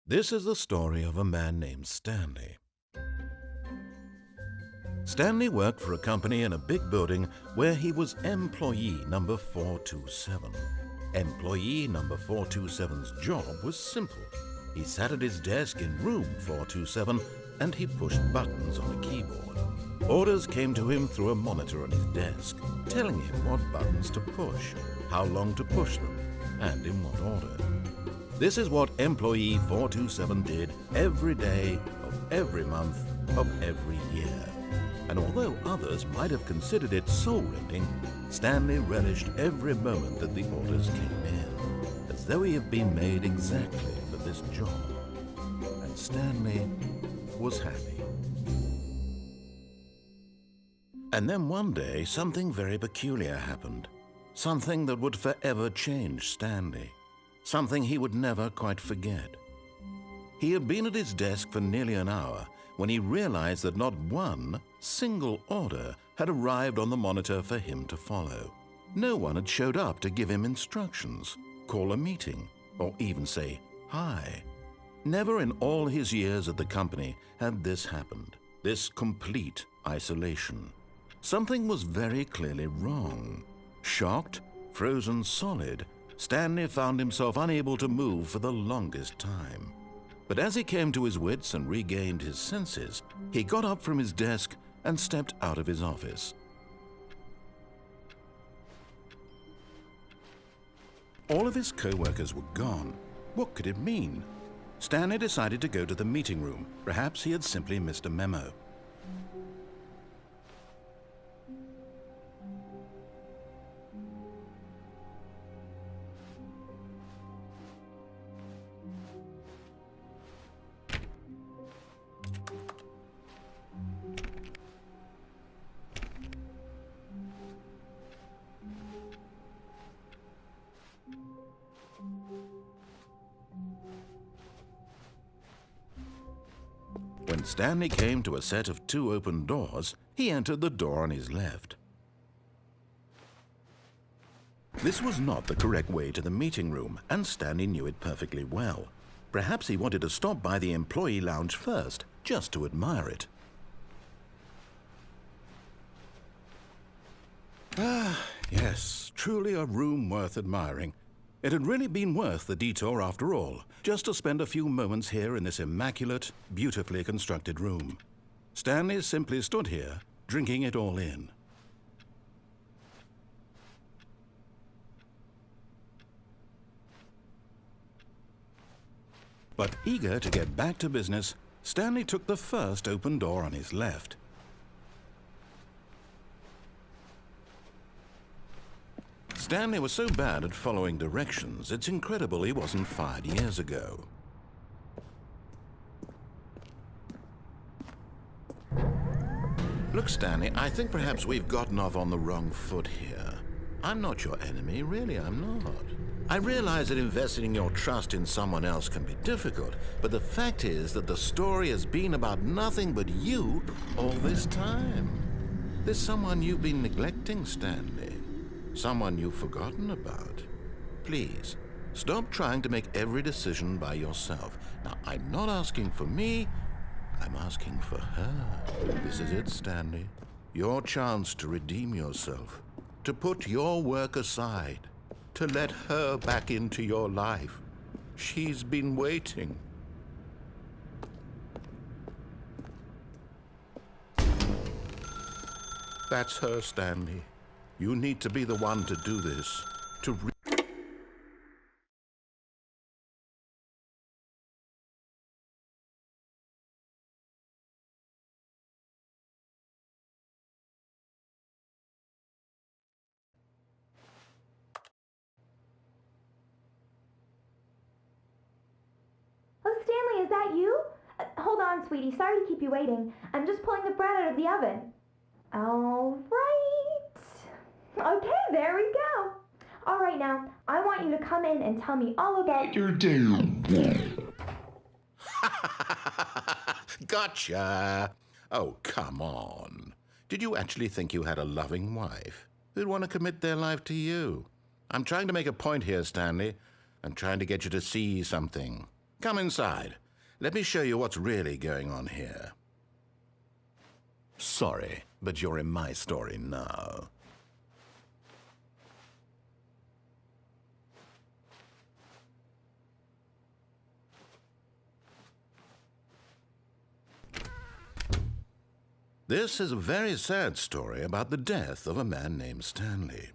This is the story of a man named Stanley. Stanley worked for a company in a big building where he was employee number 427. Employee number 427's job was simple. He sat at his desk in room 427 and he pushed buttons on a keyboard. Orders came to him through a monitor on his desk, telling him what buttons to push, how long to push them, and in what order. This is what employee 427 did every day of every month of every year. And although others might have considered it soul-rending, Stanley relished every moment that the orders came in, as though he had been made exactly for this job. And Stanley was happy. And then one day, something very peculiar happened. Something that would forever change Stanley. Something he would never quite forget. He had been at his desk for nearly an hour when he realized that not one single order had arrived on the monitor for him to follow. No one had showed up to give him instructions, call a meeting, or even say hi. Never in all his years at the company had this happened, this complete isolation. Something was very clearly wrong. Shocked, frozen solid, Stanley found himself unable to move for the longest time. But as he came to his wits and regained his senses, he got up from his desk and stepped out of his office. All of his co-workers were gone. What could it mean? Stanley decided to go to the meeting room. Perhaps he had simply missed a memo. When Stanley came to a set of 2 open doors, he entered the door on his left. This was not the correct way to the meeting room, and Stanley knew it perfectly well. Perhaps he wanted to stop by the employee lounge first, just to admire it. Ah, yes, truly a room worth admiring. It had really been worth the detour after all, just to spend a few moments here in this immaculate, beautifully constructed room. Stanley simply stood here, drinking it all in. But eager to get back to business, Stanley took the first open door on his left. Stanley was so bad at following directions, it's incredible he wasn't fired years ago. Look, Stanley, I think perhaps we've gotten off on the wrong foot here. I'm not your enemy, really, I'm not. I realize that investing your trust in someone else can be difficult, but the fact is that the story has been about nothing but you all this time. There's someone you've been neglecting, Stanley. Someone you've forgotten about. Please, stop trying to make every decision by yourself. Now, I'm not asking for me, I'm asking for her. This is it, Stanley. Your chance to redeem yourself, to put your work aside, to let her back into your life. She's been waiting. That's her, Stanley. You need to be the one to do this, to Oh, Stanley, is that you? Hold on, sweetie. Sorry to keep you waiting. I'm just pulling the bread out of the oven. All right. Okay, there we go. All right, now, I want you to come in and tell me all about your day. Gotcha! Oh, come on. Did you actually think you had a loving wife who'd want to commit their life to you? I'm trying to make a point here, Stanley. I'm trying to get you to see something. Come inside. Let me show you what's really going on here. Sorry, but you're in my story now. This is a very sad story about the death of a man named Stanley.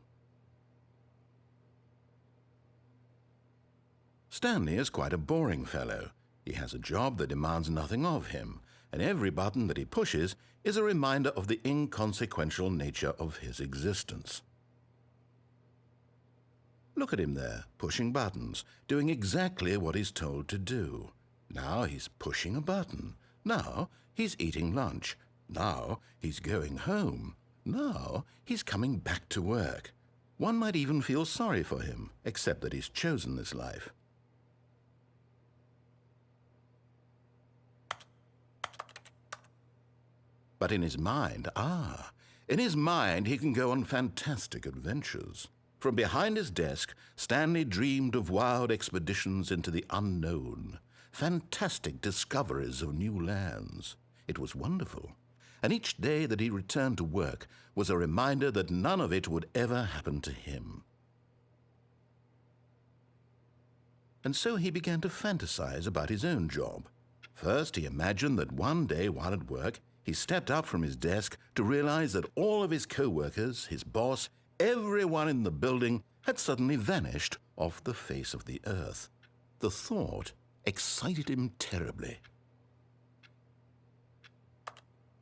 Stanley is quite a boring fellow. He has a job that demands nothing of him, and every button that he pushes is a reminder of the inconsequential nature of his existence. Look at him there, pushing buttons, doing exactly what he's told to do. Now he's pushing a button. Now he's eating lunch. Now he's going home. Now he's coming back to work. One might even feel sorry for him, except that he's chosen this life. But in his mind, he can go on fantastic adventures. From behind his desk, Stanley dreamed of wild expeditions into the unknown, fantastic discoveries of new lands. It was wonderful. And each day that he returned to work was a reminder that none of it would ever happen to him. And so he began to fantasize about his own job. First, he imagined that one day while at work, he stepped up from his desk to realize that all of his co-workers, his boss, everyone in the building had suddenly vanished off the face of the earth. The thought excited him terribly.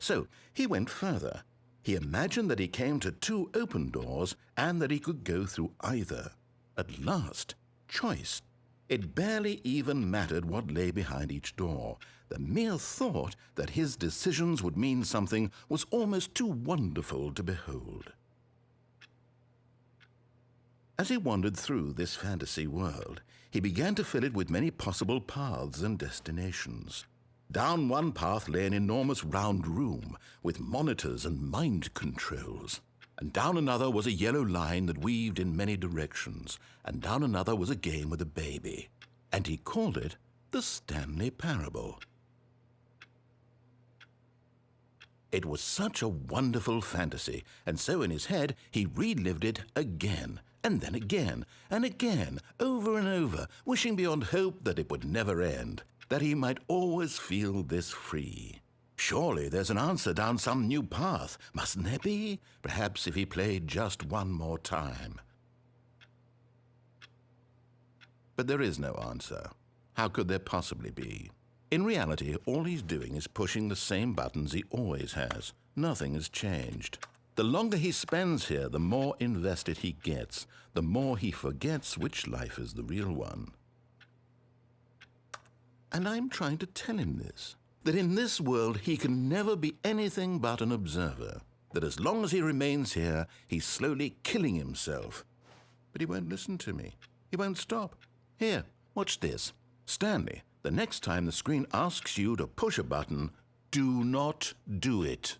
So he went further. He imagined that he came to two open doors and that he could go through either. At last, choice. It barely even mattered what lay behind each door. The mere thought that his decisions would mean something was almost too wonderful to behold. As he wandered through this fantasy world, he began to fill it with many possible paths and destinations. Down one path lay an enormous round room with monitors and mind controls. And down another was a yellow line that weaved in many directions. And down another was a game with a baby. And he called it the Stanley Parable. It was such a wonderful fantasy, and so in his head he relived it again, and then again, and again, over and over, wishing beyond hope that it would never end, that he might always feel this free. Surely there's an answer down some new path, mustn't there be? Perhaps if he played just one more time. But there is no answer. How could there possibly be? In reality, all he's doing is pushing the same buttons he always has. Nothing has changed. The longer he spends here, the more invested he gets, the more he forgets which life is the real one. And I'm trying to tell him this, that in this world he can never be anything but an observer, that as long as he remains here, he's slowly killing himself. But he won't listen to me. He won't stop. Here, watch this. Stanley, the next time the screen asks you to push a button, do not do it.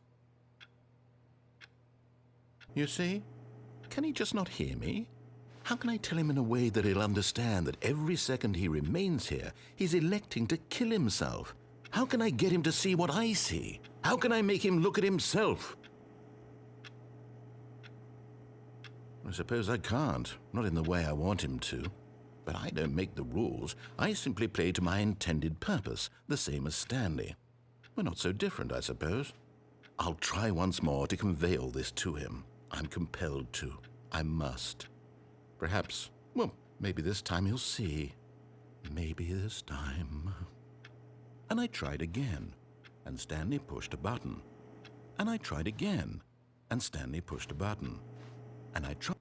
You see? Can he just not hear me? How can I tell him in a way that he'll understand that every second he remains here, he's electing to kill himself? How can I get him to see what I see? How can I make him look at himself? I suppose I can't, not in the way I want him to. But I don't make the rules. I simply play to my intended purpose, the same as Stanley. We're not so different, I suppose. I'll try once more to convey all this to him. I'm compelled to. I must. Perhaps, well, maybe this time he'll see. Maybe this time. And I tried again, and Stanley pushed a button. And I tried again, and Stanley pushed a button. And I tried.